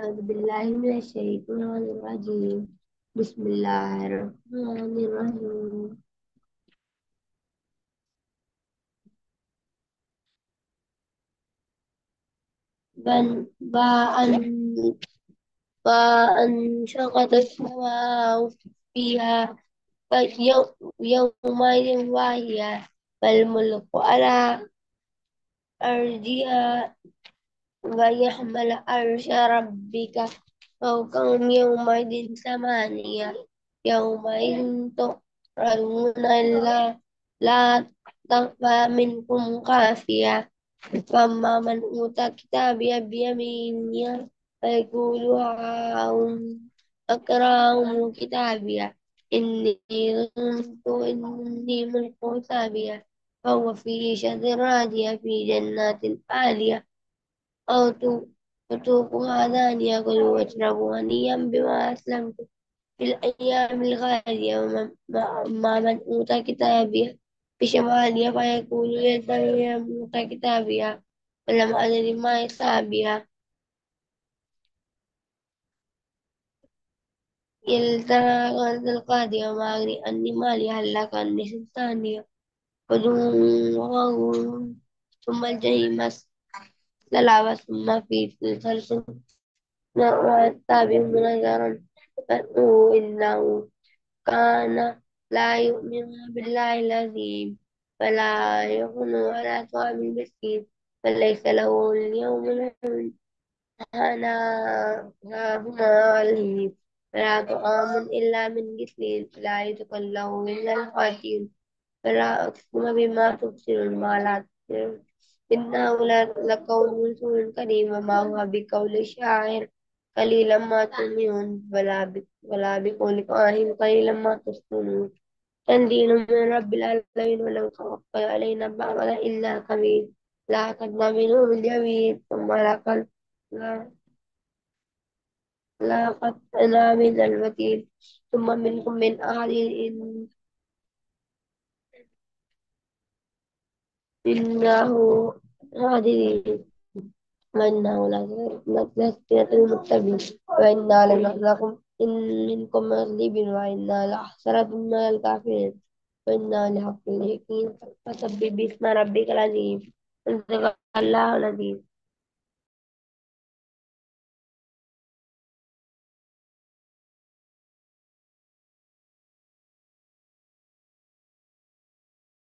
أعوذ بالله من الشيطان الرجيم. بسم الله الرحمن الرحيم. بل فانشقت السماء فيها يومئذ واهية فالملك على أرجها ويحمل عرش ربك فوقهم يومئذ ثمانية يومئذ تعرضون لا تخفى منكم خافية فأما من أوتى كتابه بيمينه فيقول هاؤم اقرءوا كتابيه إني ظننت إني ملك حسابيه فهو في عيشة راضية في جنات عالية أو قطوفها دانية كلوا واشربوا هنيئا بما أسلفتم في الأيام الخالية وأما من أوتى كتابه بشمالية فيقول ليتني لم أوت كتابيه ولم أدر ما حسابيه يلتنا كانت القاضية وما أغني عني مالي هلك عني سلطانية خذوه ثم الجحيم سلعة ثم في سلسلة التابع نظرا فاتقوا إنه كان لا يؤمن بالله العظيم فلا يغن ولا طعام المسكين فليس له اليوم من هنا هاهنا عليه فلا طعام إلا من غسلين لا يدخل له إلا الخاشعين فلا أقسم بما تبصرون ما لا تبصرون إنه لقول رسول كريم وما هو بقول شاعر قليلا ما تؤمنون ولا بقول كاهن قليلا ما تسكنون تنزيل من رب العالمين ولو تقبل علينا بعض إلا قليل لا قد نبلوا بالجميل ثم لا قد أنا من الوكيل ثم منكم من أهل إنه هادي وإنه لتذكرة المتقين وإنا لنخلق إن منكم مغلب وإنا لأحسرة من الكافرين وإنا لحق اليقين فسبح باسم ربك العظيم صدق الله العظيم.